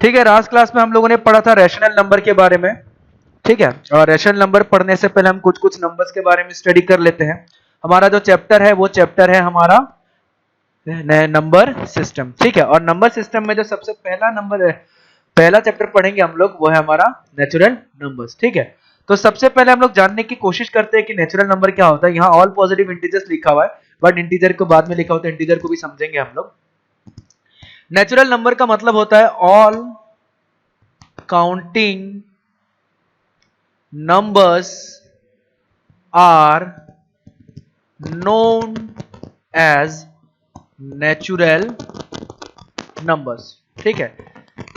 ठीक है, last class में हम लोगों ने पढ़ा था रैशनल नंबर के बारे में। ठीक है, और रैशनल नंबर पढ़ने से पहले हम कुछ कुछ नंबर्स के बारे में स्टडी कर लेते हैं। हमारा जो चैप्टर है वो चैप्टर है हमारा नंबर सिस्टम। ठीक है, और नंबर सिस्टम में जो सबसे पहला नंबर है, पहला चैप्टर पढ़ेंगे हम लोग, वो है हमारा नेचुरल नंबर्स। ठीक है, तो सबसे पहले हम लोग जानने की कोशिश करते हैं कि नेचुरल नंबर क्या होता है। यहाँ ऑल पॉजिटिव इंटीजर्स लिखा हुआ है, बट इंटीजर को बाद में लिखा होता है, इंटीजर को भी समझेंगे हम लोग। नेचुरल नंबर का मतलब होता है all counting numbers are known as natural numbers। ठीक है,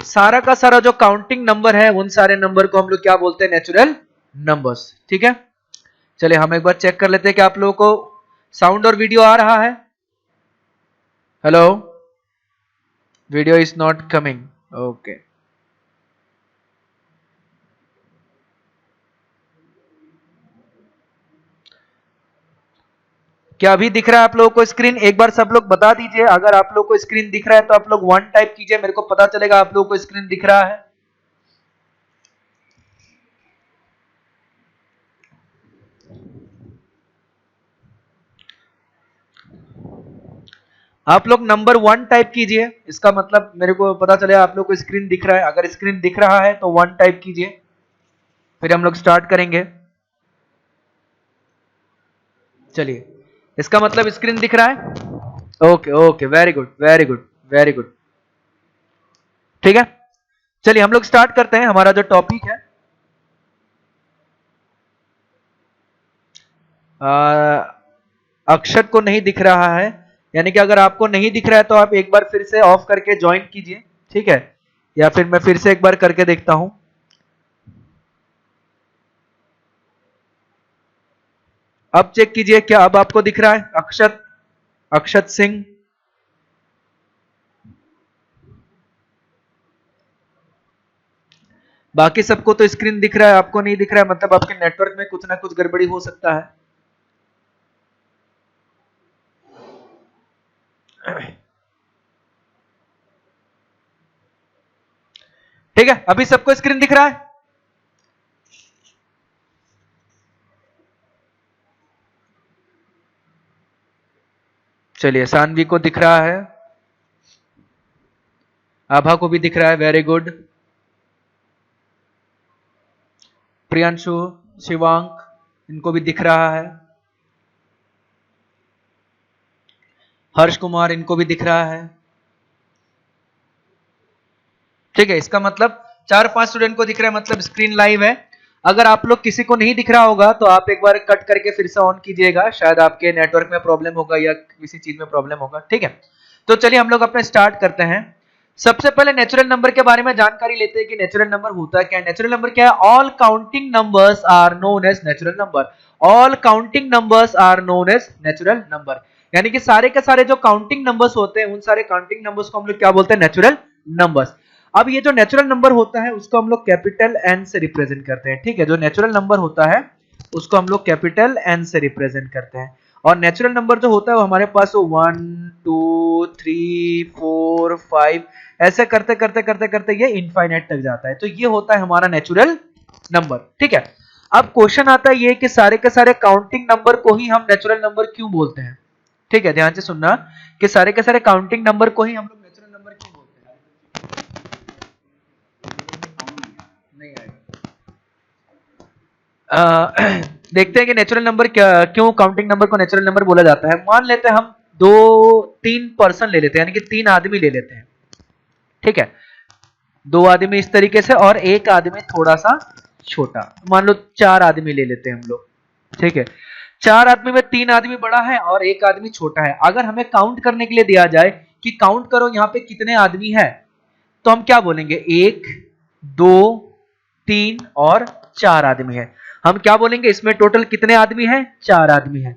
सारा का सारा जो काउंटिंग नंबर है उन सारे नंबर को हम लोग क्या बोलते हैं, नेचुरल नंबर्स। ठीक है, चलिए हम एक बार चेक कर लेते हैं कि आप लोगों को साउंड और वीडियो आ रहा है। Hello, video is not coming. Okay, क्या अभी दिख रहा है आप लोगों को स्क्रीन? एक बार सब लोग बता दीजिए, अगर आप लोगों को स्क्रीन दिख रहा है तो आप लोग 1 टाइप कीजिए, मेरे को पता चलेगा आप लोगों को स्क्रीन दिख रहा है। आप लोग नंबर 1 टाइप कीजिए, इसका मतलब मेरे को पता चलेगा आप लोग को स्क्रीन दिख रहा है। अगर स्क्रीन दिख रहा है तो 1 टाइप कीजिए, फिर हम लोग स्टार्ट करेंगे। चलिए, इसका मतलब स्क्रीन दिख रहा है। Okay okay, very good very good very good. ठीक है, चलिए हम लोग स्टार्ट करते हैं। हमारा जो टॉपिक है अक्षर को नहीं दिख रहा है, यानी कि अगर आपको नहीं दिख रहा है तो आप एक बार फिर से ऑफ करके ज्वाइन कीजिए। ठीक है, या फिर मैं फिर से एक बार करके देखता हूं। अब चेक कीजिए, क्या अब आपको दिख रहा है अक्षत? अक्षत सिंह, बाकी सबको तो स्क्रीन दिख रहा है, आपको नहीं दिख रहा है, मतलब आपके नेटवर्क में कुछ ना कुछ गड़बड़ी हो सकता है। ठीक है, अभी सबको स्क्रीन दिख रहा है? चलिए, सानवी को दिख रहा है, आभा को भी दिख रहा है, वेरी गुड। प्रियांशु, शिवांक, इनको भी दिख रहा है। हर्ष कुमार, इनको भी दिख रहा है। ठीक है, इसका मतलब 4-5 स्टूडेंट को दिख रहा है, मतलब स्क्रीन लाइव है। अगर आप लोग किसी को नहीं दिख रहा होगा तो आप एक बार कट करके फिर से ऑन कीजिएगा, शायद आपके नेटवर्क में प्रॉब्लम होगा या किसी चीज में प्रॉब्लम होगा। ठीक है, तो चलिए हम लोग अपना स्टार्ट करते हैं। सबसे पहले नेचुरल नंबर के बारे में जानकारी लेते हैं कि नेचुरल नंबर होता क्या है। नेचुरल नंबर क्या है? All counting numbers are known as natural number. All counting numbers are known as natural number, यानी कि सारे के सारे जो काउंटिंग नंबर्स होते हैं उन सारे काउंटिंग नंबर्स को हम लोग क्या बोलते हैं? Natural numbers. अब ये जो नेचुरल नंबर होता है उसको हम लोग कैपिटल एन से रिप्रेजेंट करते हैं। ठीक है, जो नेचुरल नंबर होता है उसको हम लोग कैपिटल एन से रिप्रेजेंट करते हैं। और नेचुरल नंबर जो होता है वो हमारे पास 1 2 3 4 5 ऐसे करते करते करते करते ये इनफाइनाइट तक जाता है। तो ये होता है हमारा नेचुरल नंबर। ठीक है, अब क्वेश्चन आता है ये कि सारे के सारे काउंटिंग नंबर को ही हम नेचुरल नंबर क्यों बोलते हैं? ठीक है, ध्यान से सुनना कि सारे के सारे काउंटिंग नंबर को ही हम लोग नेचुरल नंबर क्यों बोलते हैं। नहीं आएगा। देखते हैं कि नेचुरल नंबर क्यों काउंटिंग नंबर को नेचुरल नंबर बोला जाता है। मान लेते हैं हम 2-3 पर्सन ले लेते हैं, यानी कि 3 आदमी ले लेते हैं। ठीक है, 2 आदमी इस तरीके से और एक आदमी थोड़ा सा छोटा, मान लो 4 आदमी ले लेते हैं हम लोग। ठीक है, 4 आदमी में 3 आदमी बड़ा है और एक आदमी छोटा है। अगर हमें काउंट करने के लिए दिया जाए कि काउंट करो यहाँ पे कितने आदमी है, तो हम क्या बोलेंगे? 1 2 3 और 4 आदमी है। हम क्या बोलेंगे? इसमें टोटल कितने आदमी हैं? 4 आदमी हैं।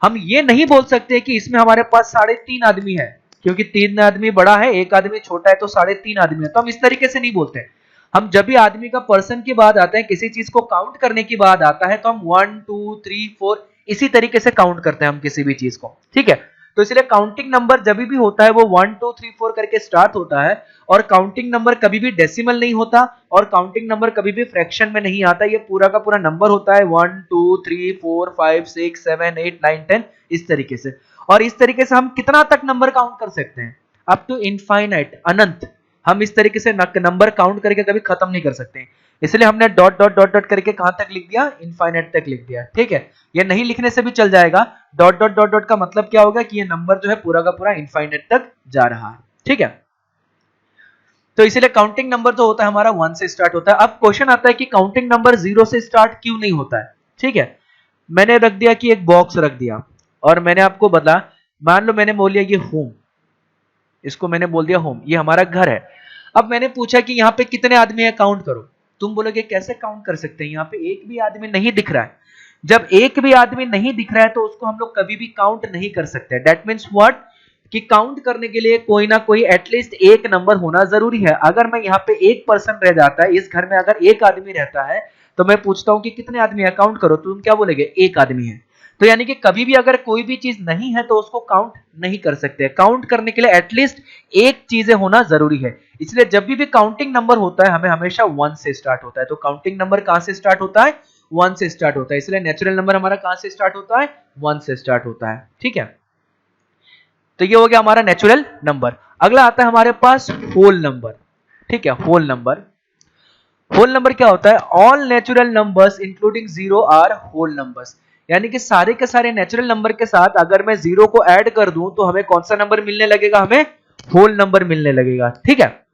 हम ये नहीं बोल सकते कि इसमें हमारे पास 3.5 आदमी है, क्योंकि 3 आदमी बड़ा है, एक आदमी छोटा है, तो 3.5 आदमी है। तो हम इस तरीके से नहीं बोलते। हम जब भी आदमी का पर्सन की बात आता है, किसी चीज को काउंट करने की बात आता है, तो हम 1 2 3 4 इसी तरीके से काउंट करते हैं हम किसी भी चीज को। ठीक है, तो इसलिए काउंटिंग नंबर जब भी होता है वो 1 2 3 4 करके स्टार्ट होता है, और काउंटिंग नंबर कभी भी डेसिमल नहीं होता, और काउंटिंग नंबर कभी भी फ्रैक्शन में नहीं आता। ये पूरा का पूरा नंबर होता है 1 2 3 4 5 6 7 8 9 10 इस तरीके से। और इस तरीके से हम कितना तक नंबर काउंट कर सकते हैं? अप टू इनफाइनाइट, अनंत। हम इस तरीके से नंबर काउंट करके कभी खत्म नहीं कर सकते, इसलिए हमने डॉट डॉट डॉट डॉट करके कहां तक लिख दिया? इनफाइनाइट तक लिख दिया। ठीक है, ये नहीं लिखने से भी चल जाएगा। डॉट डॉट डॉट डॉट का मतलब क्या होगा कि ये नंबर जो है पूरा का पूरा इनफाइनाइट तक जा रहा है। ठीक है, तो इसीलिए काउंटिंग नंबर जो होता है हमारा 1 से स्टार्ट होता है। अब क्वेश्चन आता है कि काउंटिंग नंबर 0 से स्टार्ट क्यों नहीं होता है? ठीक है, मैंने रख दिया कि एक बॉक्स रख दिया, और मैंने आपको बता, मान लो मैंने बोल दिया ये होम, इसको मैंने बोल दिया होम, ये हमारा घर है। अब मैंने पूछा कि यहाँ पे कितने आदमी है, काउंट करो। तुम बोलोगे कैसे काउंट कर सकते हैं, यहाँ पे एक भी आदमी नहीं दिख रहा है। जब एक भी आदमी नहीं दिख रहा है तो उसको हम लोग कभी भी काउंट नहीं कर सकते। दैट मीन्स व्हाट, कि काउंट करने के लिए कोई ना कोई एटलीस्ट एक नंबर होना जरूरी है। अगर मैं यहाँ पे एक पर्सन रह जाता है, इस घर में अगर एक आदमी रहता है, तो मैं पूछता हूँ कि कितने आदमी है, काउंट करो, तो तुम क्या बोलेगे? एक आदमी है। तो यानी कि कभी भी अगर कोई भी चीज नहीं है तो उसको काउंट नहीं कर सकते। काउंट करने के लिए एटलीस्ट एक चीजें होना जरूरी है। इसलिए जब भी काउंटिंग नंबर होता है हमें हमेशा 1 से स्टार्ट होता है। तो काउंटिंग नंबर कहां से स्टार्ट होता है? 1 से स्टार्ट होता है। इसलिए नेचुरल नंबर हमारा कहां से स्टार्ट होता है? 1 से स्टार्ट होता है। ठीक है, तो ये हो गया हमारा नेचुरल नंबर। अगला आता है हमारे पास होल नंबर। ठीक है, होल नंबर। होल नंबर क्या होता है? All natural numbers including zero are whole numbers. यानी कि सारे के सारे नेचुरल नंबर के साथ अगर मैं जीरो को ऐड कर दूं तो हमें कौन सा नंबर मिलने लगेगा? हमें होल नंबर मिलने लगेगा। ठीक है,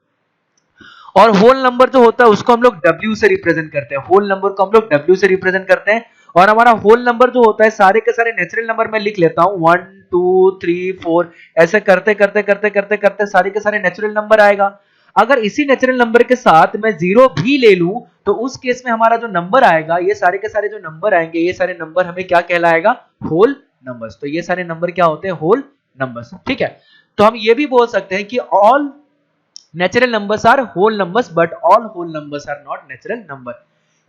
और होल नंबर जो होता है उसको हम लोग W से रिप्रेजेंट करते हैं। होल नंबर को हम लोग W से रिप्रेजेंट करते हैं। और हमारा होल नंबर जो होता है, सारे के सारे नेचुरल नंबर मैं लिख लेता हूं 1 2 3 4, ऐसे करते करते करते करते करते सारे के सारे नेचुरल नंबर आएगा। अगर इसी नेचुरल नंबर के साथ मैं जीरो भी ले लूं तो उस केस में हमारा जो नंबर आएगा, ये सारे के सारे जो नंबर आएंगे, ये सारे नंबर हमें क्या कहलाएगा? Whole numbers. तो ये सारे नंबर क्या होते हैं? Whole numbers. ठीक है, तो हम ये भी बोल सकते हैं कि all natural numbers are whole numbers but all whole numbers are not natural number.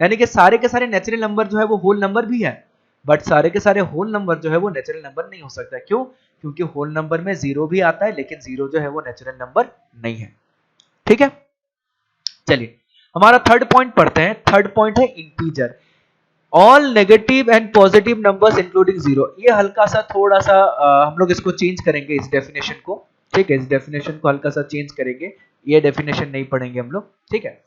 यानी कि सारे के सारे नेचुरल नंबर जो है वो होल नंबर भी है, बट सारे के सारे होल नंबर जो है वो नेचुरल नंबर नहीं हो सकता। क्यों? क्योंकि होल नंबर में जीरो भी आता है, लेकिन जीरो जो है वो नेचुरल नंबर नहीं है। ठीक है, चलिए हमारा थर्ड पॉइंट पढ़ते हैं। थर्ड पॉइंट है integer. All negative and positive numbers including zero. ये हल्का सा थोड़ा सा हम लोग इसको चेंज करेंगे, इस डेफिनेशन को। ठीक है, इस डेफिनेशन को हल्का सा चेंज करेंगे, ये डेफिनेशन नहीं पढ़ेंगे हम लोग। ठीक है,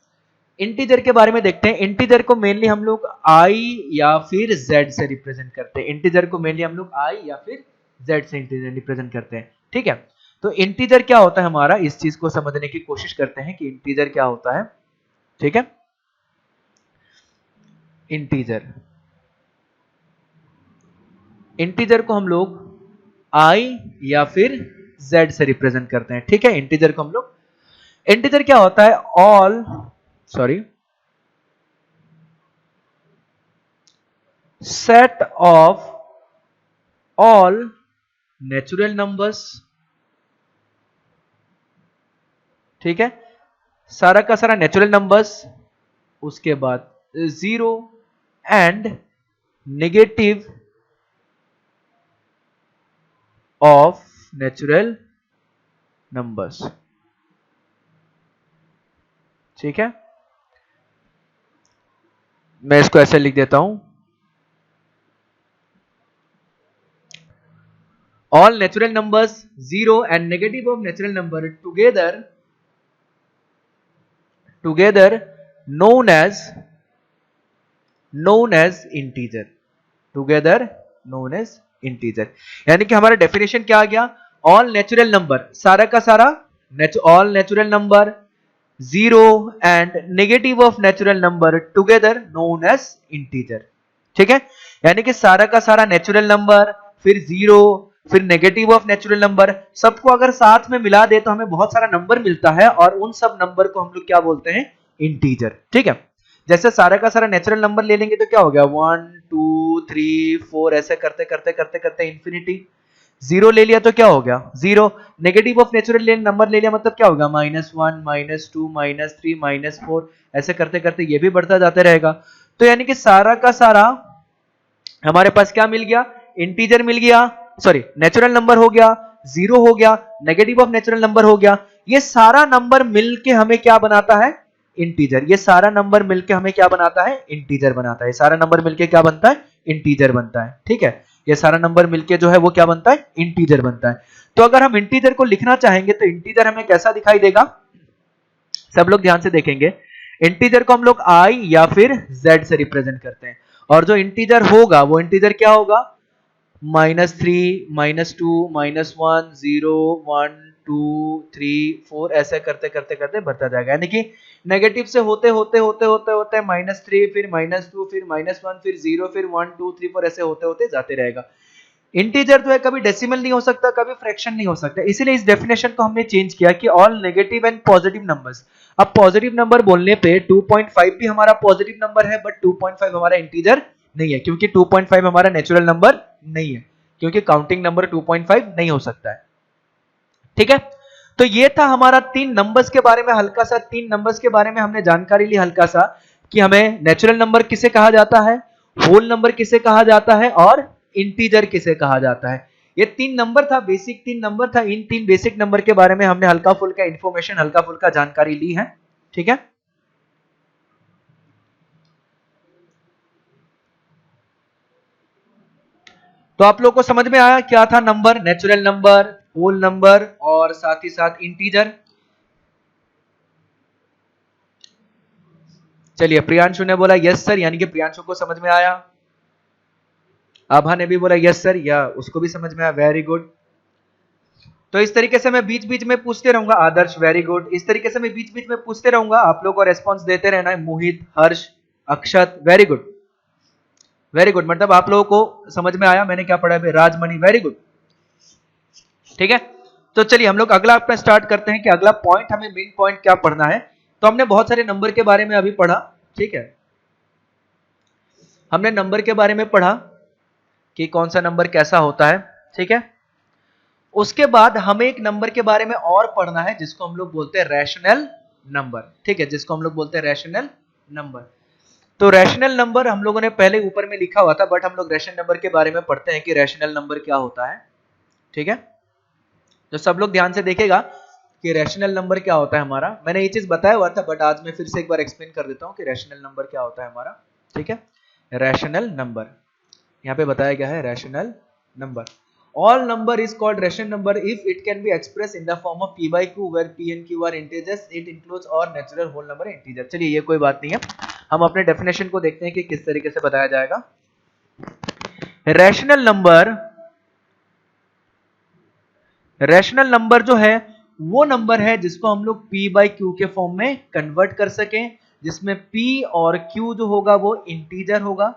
इंटीजर के बारे में देखते हैं। इंटीजर को मेनली हम लोग i या फिर z से रिप्रेजेंट करते हैं। इंटीजर को मेनली हम लोग i या फिर z से रिप्रेजेंट करते हैं। ठीक है, तो इंटीजर क्या होता है हमारा, इस चीज को समझने की कोशिश करते हैं कि इंटीजर क्या होता है। ठीक है, इंटीजर, इंटीजर को हम लोग i या फिर z से रिप्रेजेंट करते हैं। ठीक है, इंटीजर को हम लोग, इंटीजर क्या होता है? All set of all natural numbers। ठीक है, सारा का सारा नेचुरल नंबर्स, उसके बाद zero and negative of natural numbers. ठीक है, मैं इसको ऐसे लिख देता हूं, all natural numbers zero and negative of natural number together known as integer, together known as integer। यानी कि हमारा डेफिनेशन क्या आ गया? ऑल नेचुरल नंबर, सारा का सारा all natural number zero and negative of natural number together known as integer. ठीक है, यानी कि सारा का सारा नेचुरल नंबर, फिर जीरो, फिर नेगेटिव ऑफ नेचुरल नंबर, सबको अगर साथ में मिला दे तो हमें बहुत सारा नंबर मिलता है, और उन सब नंबर को हम लोग क्या बोलते हैं? इंटीजर। ठीक है, जैसे सारा का सारा नेचुरल नंबर ले लेंगे तो क्या हो गया? 1 2 3 4, ऐसे करते करते करते करते इंफिनिटी। जीरो ले लिया तो क्या हो गया? Zero. Negative of natural number ले लिया मतलब क्या होगा? -1 -2 -3 -4, ऐसे करते करते ये भी बढ़ता जाते रहेगा। तो यानी कि सारा का सारा हमारे पास क्या मिल गया? इंटीजर मिल गया, सॉरी नेचुरल नंबर हो गया, जीरो हो गया, नेगेटिव ऑफ नेचुरल नंबर हो गया, ये सारा नंबर मिलके हमें क्या बनाता है? इंटीजर। ये सारा नंबर मिलके हमें क्या बनाता है? इंटीजर बनाता है। सारा नंबर मिलके क्या बनता है? इंटीजर बनता है। ठीक है, ये सारा नंबर मिलके जो है वो क्या बनता है? इंटीजर बनता है। तो अगर हम इंटीजर को लिखना चाहेंगे तो इंटीजर हमें कैसा दिखाई देगा? सब लोग ध्यान से देखेंगे, इंटीजर को हम लोग आई या फिर जेड से रिप्रेजेंट करते हैं, और जो इंटीजर होगा वो इंटीजर क्या होगा? -3, -2, -1, 0, 1, 2, 3, 4 ऐसे करते करते करते बढ़ता जाएगा। यानी कि नेगेटिव से होते होते होते होते होते -3, फिर -2, फिर -1, फिर 0, फिर 1, 2, 3, 4 ऐसे होते होते जाते रहेगा। इंटीजर जो है कभी डेसिमल नहीं हो सकता, कभी फ्रैक्शन नहीं हो सकता, इसीलिए इस डेफिनेशन को हमने चेंज किया कि all negative and positive numbers. अब पॉजिटिव नंबर बोलने पे 2.5 भी हमारा पॉजिटिव नंबर है, बट 2.5 हमारा इंटीजर नहीं है, क्योंकि 2.5 हमारा नेचुरल नंबर नहीं है, क्योंकि काउंटिंग नंबर 2.5 नहीं हो सकता है। ठीक है, तो ये था हमारा 3 नंबर्स के बारे में हल्का सा, 3 नंबर्स के बारे में हमने जानकारी ली हल्का सा, कि हमें नेचुरल नंबर किसे कहा जाता है, होल नंबर किसे कहा जाता है, और इंटीजर किसे कहा जाता है। ये 3 नंबर था, बेसिक 3 नंबर था। इन 3 बेसिक नंबर के बारे में हमने हल्का फुल्का इंफॉर्मेशन, हल्का फुल्का जानकारी ली है। ठीक है, तो आप लोग को समझ में आया क्या था number? Natural number, whole number और साथ ही साथ इंटीजर। चलिए, प्रियांशु ने बोला यस सर, यानी कि प्रियांशु को समझ में आया। आभा ने भी बोला यस सर, या उसको भी समझ में आया, वेरी गुड। तो इस तरीके से मैं बीच बीच में पूछते रहूंगा। आदर्श, वेरी गुड। इस तरीके से मैं बीच बीच में पूछते रहूंगा, आप लोग को रेस्पॉन्स देते रहना है। मोहित, हर्ष, अक्षत, वेरी गुड, वेरी गुड। मतलब आप लोगों को समझ में आया मैंने क्या पढ़ा है। Rajmani, very good. ठीक है, तो चलिए हम लोग अगला अपना स्टार्ट करते हैं कि अगला पॉइंट हमें मेन पॉइंट क्या पढ़ना है। तो हमने बहुत सारे नंबर के बारे में अभी पढ़ा। ठीक है, हमने नंबर के बारे में पढ़ा कि कौन सा नंबर कैसा होता है। ठीक है, उसके बाद हमें एक नंबर के बारे में और पढ़ना है जिसको हम लोग बोलते हैं रैशनल नंबर। ठीक है, जिसको हम लोग बोलते हैं रैशनल नंबर। तो रैशनल नंबर हम लोगों ने पहले ऊपर में लिखा हुआ था, बट हम लोग रैशनल नंबर के बारे में पढ़ते हैं कि रैशनल नंबर क्या होता है। ठीक है, तो सब लोग ध्यान से देखेगा कि रैशनल नंबर क्या होता है हमारा। मैंने ये चीज बताया हुआ था, बट आज मैं फिर से एक बार एक्सप्लेन कर देता हूँ कि रैशनल नंबर क्या होता है हमारा। ठीक है, रैशनल नंबर यहाँ पे बताया गया है, rational number. All number is called rational number if it can be expressed in the form of p by q, where p and q are integers. It includes all natural whole number integer. चलिए, ये कोई बात नहीं है, हम अपने definition को देखते हैं कि किस तरीके से बताया जाएगा। रैशनल नंबर जो है वो नंबर है जिसको हम लोग p by q के फॉर्म में कन्वर्ट कर सकें, जिसमें p और q जो होगा वो इंटीजर होगा,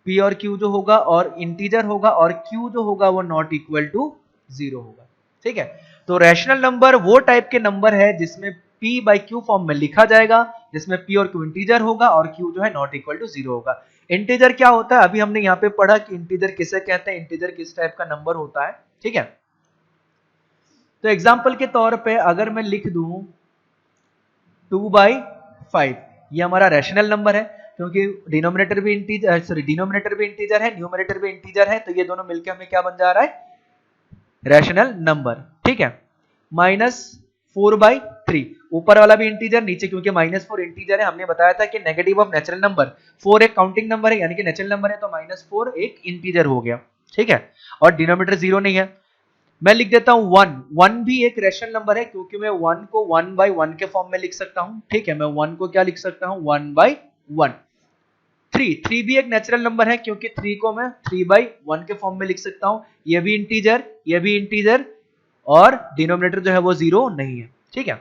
p और q जो होगा और इंटीजर होगा, और q जो होगा वो नॉट इक्वल टू 0 होगा। ठीक है, तो रैशनल नंबर वो टाइप के नंबर है जिसमें p by q फॉर्म में लिखा जाएगा, जिसमें p और q इंटीजर होगा और q जो है नॉट इक्वल टू 0 होगा। इंटीजर क्या होता है? अभी हमने यहाँ पे पढ़ा कि इंटीजर किसे कहते हैं, इंटीजर किस टाइप का नंबर होता है। ठीक है, तो एग्जाम्पल के तौर पे अगर मैं लिख दूं 2/5, ये हमारा रैशनल नंबर है, क्योंकि डिनोमिनेटर भी इंटीजर है, न्यूमरेटर भी इंटीजर है, तो ये दोनों मिलकर हमें क्या बन जा रहा है? Rational number. ठीक है, -4/3, ऊपर वाला भी इंटीजर, नीचे क्योंकि -4 इंटीजर है, हमने बताया था कि नेगेटिव ऑफ नेचुरल नंबर, 4 एक काउंटिंग नंबर है यानी कि नेचुरल नंबर है, तो -4 एक इंटीजर हो गया। ठीक है, और डिनोमिनेटर 0 नहीं है। मैं लिख देता हूं 1 भी एक रैशनल नंबर है, क्योंकि मैं 1 को 1/1 के फॉर्म में लिख सकता हूं। ठीक है, मैं 1 को क्या लिख सकता हूं? 1/1। 3 भी एक नेचुरल नंबर है, क्योंकि 3 को मैं 3/1 के फॉर्म में लिख सकता हूं। ये भी इंटीजर, और डिनोमिनेटर जो है वो 0 नहीं है। ठीक है,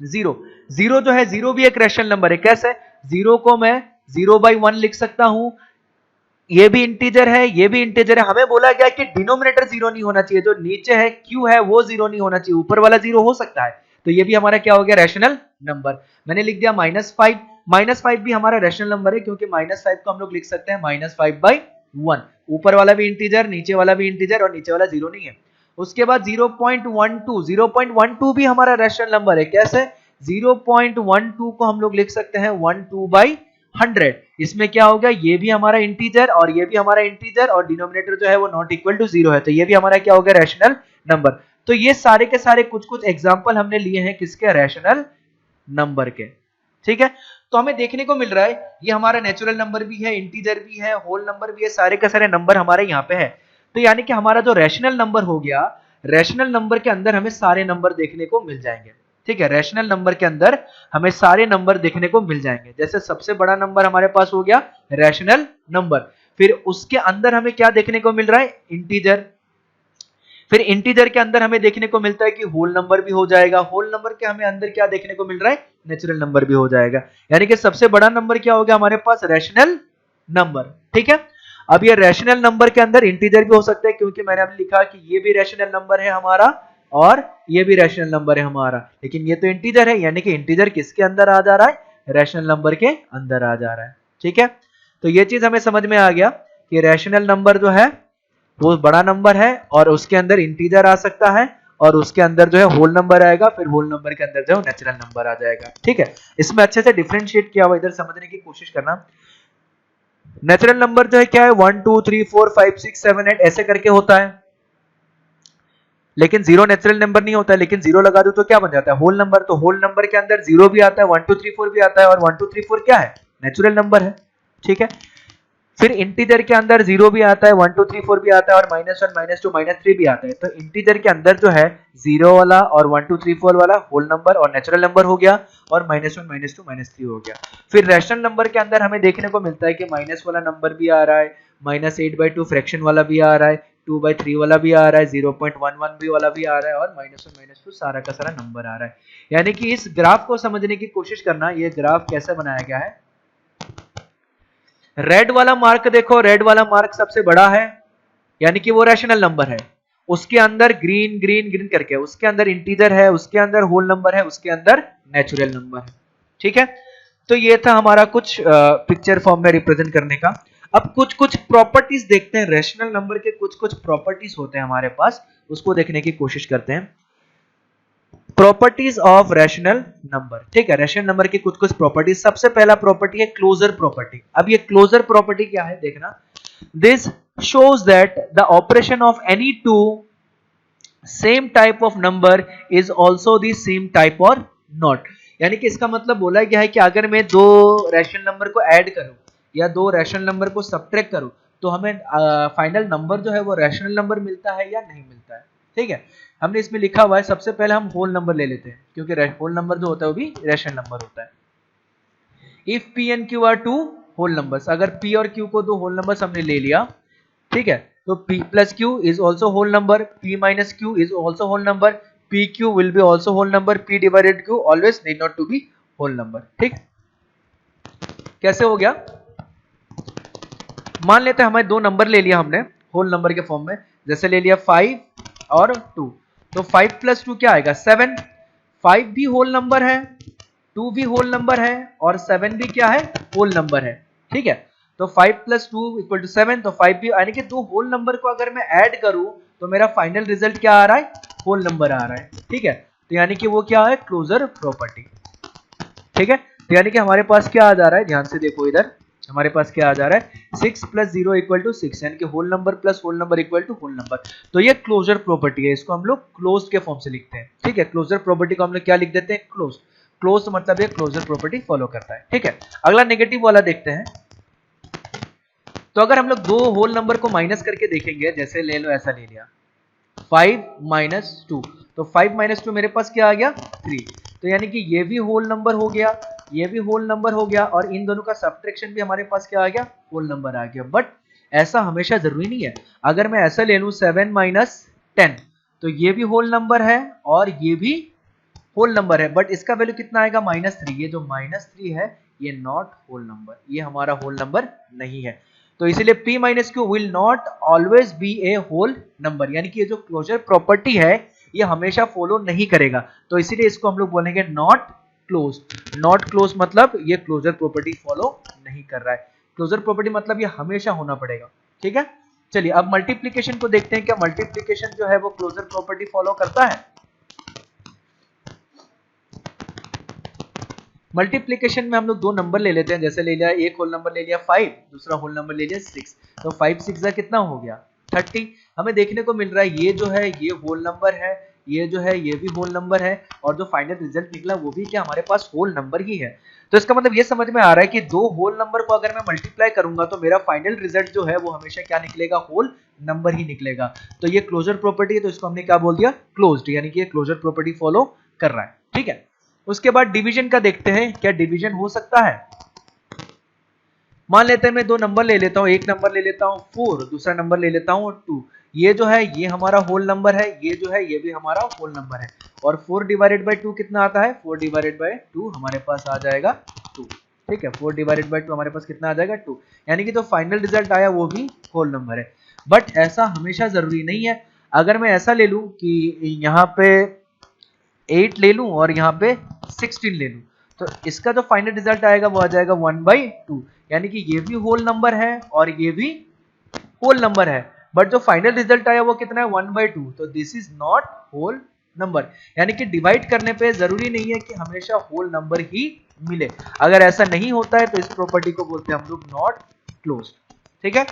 0 जो है, 0 भी एक रैशनल नंबर है। कैसे? 0 को मैं 0/1 लिख सकता हूं, ये भी इंटीजर है, ये भी इंटीजर है। हमें बोला गया कि डिनोमिनेटर 0 नहीं होना चाहिए, जो नीचे है q है वो 0 नहीं होना चाहिए, ऊपर वाला 0 हो सकता है, तो ये भी हमारा क्या हो गया? Rational number. मैंने लिख दिया -5 भी हमारा रैशनल नंबर है, क्योंकि -5 को हम लोग लिख सकते हैं -5/1, ऊपर वाला भी इंटीजर, नीचे वाला भी इंटीजर, और नीचे वाला 0 नहीं है। उसके बाद 0.12 भी हमारा रैशनल नंबर है। कैसे? 0.12 को हम लोग लिख सकते हैं 12/100, 100। इसमें क्या होगा, ये भी हमारा इंटीजर और ये भी हमारा इंटीजर और डिनोमिनेटर जो है वो नॉट इक्वल टू 0 है, तो ये भी हमारा क्या हो गया, रैशनल नंबर। तो ये सारे के सारे कुछ कुछ एग्जांपल हमने लिए हैं किसके, रैशनल नंबर के। ठीक है, तो हमें देखने को मिल रहा है ये हमारा नेचुरल नंबर भी है, इंटीजर भी है, होल नंबर भी है, सारे के सारे नंबर हमारे यहाँ पे है। तो यानी कि हमारा जो रैशनल नंबर हो गया, रैशनल नंबर के अंदर हमें सारे नंबर देखने को मिल जाएंगे। ठीक है, रैशनल नंबर के अंदर हमें सारे नंबर देखने को मिल जाएंगे। जैसे सबसे बड़ा नंबर हमारे पास हो गया रैशनल नंबर, फिर उसके अंदर हमें क्या देखने को मिल रहा है, इंटीजर। फिर इंटीजर के अंदर हमें देखने को मिलता है कि होल नंबर भी हो जाएगा, होल नंबर के हमें अंदर क्या देखने को मिल रहा है, नेचुरल नंबर भी हो जाएगा। यानी कि सबसे बड़ा नंबर क्या हो गया हमारे पास, रैशनल नंबर। ठीक है, अब ये रैशनल नंबर के अंदर इंटीजर भी हो सकता है, क्योंकि मैंने अभी लिखा कि ये भी रैशनल नंबर है हमारा और ये भी रैशनल नंबर है हमारा, लेकिन ये तो इंटीजर है, यानी कि इंटीजर किसके अंदर आ जा रहा है, रैशनल नंबर के अंदर आ जा रहा है। ठीक है, तो ये चीज हमें समझ में आ गया कि रैशनल नंबर जो है वो बड़ा नंबर है और उसके अंदर इंटीजर आ सकता है और उसके अंदर जो है होल नंबर आएगा, फिर होल नंबर के अंदर जो है नेचुरल नंबर आ जाएगा। ठीक है, इसमें अच्छे से डिफरेंशिएट किया हुआ, इधर समझने की कोशिश करना। नेचुरल नंबर जो है क्या है, 1 2 3 4 5 6 7 8 ऐसे करके होता है, लेकिन जीरो नेचुरल नंबर नहीं होता है। लेकिन जीरो लगा दो तो क्या बन जाता है, होल नंबर। तो होल नंबर के अंदर जीरो भी आता है, 1 2 3 4 भी आता है, और 1 2 3 4 क्या है, नेचुरल नंबर है। ठीक है, फिर इंटीजर के अंदर जीरो भी आता है, 1 2 3 4 भी आता है, और -1 -2 -3 भी आता है। तो इंटीजर के अंदर जो है जीरो वाला और 1 2 3 4 वाला होल नंबर और नेचुरल नंबर हो गया, और -1 -2 -3 हो गया। फिर रैशनल नंबर के अंदर हमें देखने को मिलता है कि माइनस वाला नंबर भी आ रहा है, -8/2 फ्रैक्शन वाला भी आ रहा है, 2/3 वाला भी आ रहा है, 0.11 भी वाला भी आ रहा है, और -1 -2 सारा का सारा नंबर आ रहा है। यानी कि इस ग्राफ को समझने की कोशिश करना, ये ग्राफ कैसे बनाया गया है। रेड वाला मार्क देखो, रेड वाला मार्क सबसे बड़ा है, यानी कि वो रैशनल नंबर है। उसके अंदर ग्रीन ग्रीन ग्रीन करके, उसके अंदर इंटीजर है, उसके अंदर होल नंबर है, उसके अंदर नेचुरल नंबर है। ठीक है, तो ये था हमारा कुछ पिक्चर फॉर्म में रिप्रेजेंट करने का। अब कुछ कुछ प्रॉपर्टीज देखते हैं, रैशनल नंबर के कुछ कुछ प्रॉपर्टीज होते हैं हमारे पास, उसको देखने की कोशिश करते हैं। Properties of rational number. ठीक है, रैशनल नंबर की कुछ कुछ प्रॉपर्टीज। सबसे पहला प्रॉपर्टी है क्लोजर प्रॉपर्टी। अब ये क्लोजर प्रॉपर्टी क्या है देखना, this shows that the operation of any two same type of number is also the same type or not। यानी कि इसका मतलब बोला गया है कि अगर मैं दो रैशनल नंबर को ऐड करूं या दो रैशनल नंबर को सब्ट्रैक्ट करूं तो हमें फाइनल नंबर जो है वो रैशनल नंबर मिलता है या नहीं मिलता है। ठीक है, हमने इसमें लिखा हुआ है, सबसे पहले हम होल नंबर ले लेते हैं, क्योंकि होल नंबर जो होता है वो भी रैशनल नंबर होता है। If P and Q are two whole numbers, अगर P और Q को दो होल नंबर्स हमने ले लिया, ठीक है, तो P plus Q is also whole number, P minus Q is also whole number, PQ will be also whole number, P divided Q always need not to be whole number। ठीक, कैसे हो गया, मान लेते हैं हमें दो नंबर ले लिया हमने होल नंबर के फॉर्म में, जैसे ले लिया 5 और 2, तो 5 plus 2 क्या आएगा, 7। 5 भी होल नंबर है, 2 भी होल नंबर है, और 7 भी क्या है, होल नंबर है। ठीक है, तो 5 plus 2 equal to 7, तो 5 भी, यानी कि दो होल नंबर को अगर मैं ऐड करूं तो मेरा फाइनल रिजल्ट क्या आ रहा है, होल नंबर आ रहा है। ठीक है, तो यानी कि वो क्या है, क्लोजर प्रॉपर्टी। ठीक है, तो यानी कि हमारे पास क्या आ जा रहा है, ध्यान से देखो इधर, हमारे पास क्या आ जा रहा है, 6 plus 0 equal to 6, यानी कि whole number plus whole number equal to whole number. तो ये क्लोजर प्रॉपर्टी है, इसको हम लोग क्लोज के फॉर्म से लिखते हैं। ठीक है, क्लोजर प्रॉपर्टी को हम लोग क्या लिख देते हैं, क्लोज। क्लोज मतलब ये क्लोजर प्रॉपर्टी फॉलो करता है। ठीक है, अगला नेगेटिव वाला देखते हैं। तो अगर हम लोग दो होल नंबर को माइनस करके देखेंगे, जैसे ले लो, ऐसा ले लिया 5 minus 2, तो 5 minus 2 मेरे पास क्या आ गया, 3। तो यानी कि ये भी होल नंबर हो गया, ये भी होल नंबर हो गया, और इन दोनों का सब्ट्रैक्शन भी हमारे पास क्या आ गया, होल नंबर आ गया। बट ऐसा हमेशा जरूरी नहीं है, अगर मैं ऐसा ले लूं 7 minus 10, तो ये भी होल नंबर है और ये भी होल नंबर है, बट इसका वैल्यू कितना आएगा, -3। ये जो -3 है ये नॉट होल नंबर, ये हमारा होल नंबर नहीं है। तो इसीलिए P minus Q will not always be a whole number, यानी कि ये जो क्लोजर प्रॉपर्टी है ये हमेशा फॉलो नहीं करेगा, तो इसीलिए इसको हम लोग बोलेंगे नॉट क्लोज। नॉट क्लोज मतलब ये क्लोजर प्रॉपर्टी फॉलो नहीं कर रहा है। क्लोजर प्रॉपर्टी मतलब ये हमेशा होना पड़ेगा। ठीक है, चलिए अब मल्टीप्लीकेशन को देखते हैं, क्या मल्टीप्लीकेशन जो है वो क्लोजर प्रॉपर्टी फॉलो करता है। मल्टीप्लीकेशन में हम लोग दो नंबर ले लेते हैं, जैसे ले लिया एक होल नंबर ले लिया 5, दूसरा होल नंबर ले लिया 6, तो 5 6 का कितना हो गया 30। हमें देखने को मिल रहा है ये जो है ये होल नंबर है, ये जो है ये भी होल नंबर है, और जो फाइनल रिजल्ट निकला वो भी क्या हमारे पास होल नंबर ही है। तो इसका मतलब ये समझ में आ रहा है कि दो होल नंबर को अगर मैं मल्टीप्लाई करूंगा तो मेरा फाइनल रिजल्ट जो है वो हमेशा क्या निकलेगा, होल नंबर ही निकलेगा। तो ये क्लोजर प्रॉपर्टी है, तो इसको हमने क्या बोल दिया, क्लोज्ड, यानी कि ये क्लोजर प्रॉपर्टी फॉलो कर रहा है। ठीक है, उसके बाद डिवीजन का देखते हैं, क्या डिवीजन हो सकता है। मान लेते हैं मैं दो नंबर ले लेता हूं, एक नंबर ले लेता हूं 4, दूसरा नंबर ले लेता हूं 2। ये जो है ये हमारा होल नंबर है, ये जो है ये भी हमारा होल नंबर है, और 4 डिवाइडेड बाय 2 कितना आता है, 4 डिवाइडेड बाय 2 हमारे पास आ जाएगा 2। ठीक है, 4 डिवाइडेड बाय 2 हमारे पास कितना आ जाएगा 2, यानी कि जो फाइनल रिजल्ट आया वो भी होल नंबर है। बट ऐसा हमेशा जरूरी नहीं है। अगर मैं ऐसा ले लूं कि यहाँ पे 8 ले लूं और यहाँ पे 16 ले लूं, तो इसका जो फाइनल रिजल्ट आएगा वो आ जाएगा 1/2, यानी कि ये भी होल नंबर है और ये भी होल नंबर है, बट जो फाइनल रिजल्ट आया वो कितना है 1/2, तो this is not whole number. यानी कि डिवाइड करने पे जरूरी नहीं है कि हमेशा होल नंबर ही मिले। अगर ऐसा नहीं होता है तो इस प्रॉपर्टी को बोलते हैं हम लोग नॉट क्लोज्ड। ठीक है,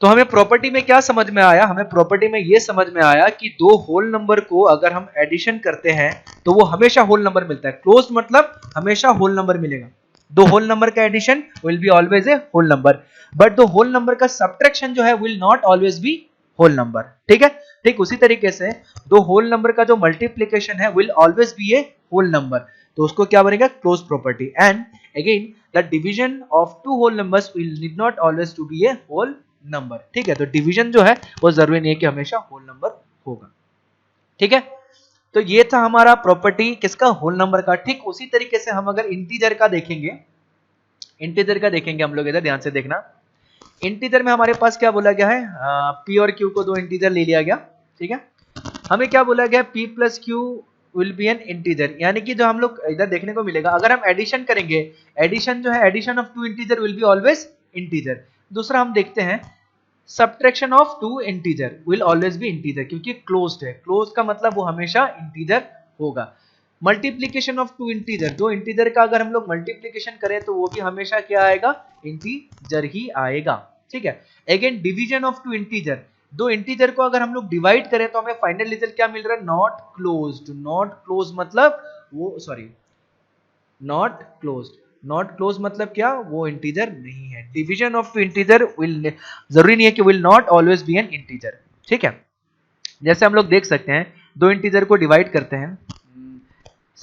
तो हमें प्रॉपर्टी में क्या समझ में आया, हमें प्रॉपर्टी में ये समझ में आया कि दो होल नंबर को अगर हम एडिशन करते हैं तो वो हमेशा होल नंबर मिलता है। क्लोज मतलब हमेशा होल नंबर मिलेगा। दो होल नंबर का addition will be always a whole number, but दो होल नंबर का सब्ट्रैक्शन जो है will not always be whole number. ठीक है, ठीक उसी तरीके से दो होल नंबर का जो मल्टीप्लीकेशन है will always be a whole number, तो उसको क्या बनेगा, close property. And again the division of two whole numbers will need not always to be a whole number. ठीक है, तो डिवीजन जो है वो जरूरी नहीं है कि हमेशा होल नंबर होगा। ठीक है, तो ये था हमारा प्रॉपर्टी किसका, होल नंबर का। ठीक उसी तरीके से हम अगर इंटीजर का देखेंगे, इंटीजर का देखेंगे हम लोग, इधर ध्यान से देखना। इंटीजर में हमारे पास क्या बोला गया है, पी और क्यू को दो इंटीजर ले लिया गया। ठीक है, हमें क्या बोला गया, p plus Q will be an integer, यानी कि जो हम लोग इधर देखने को मिलेगा अगर हम एडिशन करेंगे, एडिशन जो है addition of two integer will be always integer. दूसरा हम देखते हैं subtraction of two integer will always be integer, क्योंकि क्लोज्ड है, क्लोज का मतलब वो हमेशा इंटीजर होगा। मल्टीप्लीकेशन ऑफ टू इंटीजर, दो इंटीजर का अगर हम लोग मल्टीप्लीकेशन करें तो वो भी हमेशा क्या आएगा, इंटीजर ही आएगा। ठीक है, again division of two integer, दो इंटीजर को अगर हम लोग डिवाइड करें तो हमें फाइनल रिजल्ट क्या मिल रहा है, नॉट क्लोज्ड। नॉट क्लोज मतलब वो sorry not closed, not close मतलब क्या, वो इंटीजर नहीं है। Division of two integer will, जरूरी नहीं है कि will not always be an integer. ठीक है, जैसे हम लोग देख सकते हैं दो इंटीजर को डिवाइड करते हैं,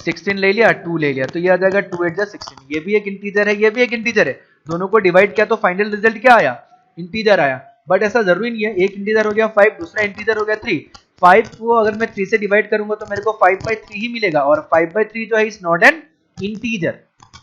16 ले लिया 2 ले लिया, तो ये आ जाएगा 2 8 जा 16, ये भी एक इंटीजर है ये भी एक इंटीजर है, दोनों को डिवाइड किया तो फाइनल रिजल्ट क्या आया, इंटीजर आया। बट ऐसा जरूरी नहीं है, एक इंटीजर हो गया 5, दूसरा इंटीजर हो गया 3, 5 को अगर मैं 3 से डिवाइड करूंगा तो मेरे को 5/3 ही मिलेगा, और 5/3 जो है इज नॉट एन इंटीजर।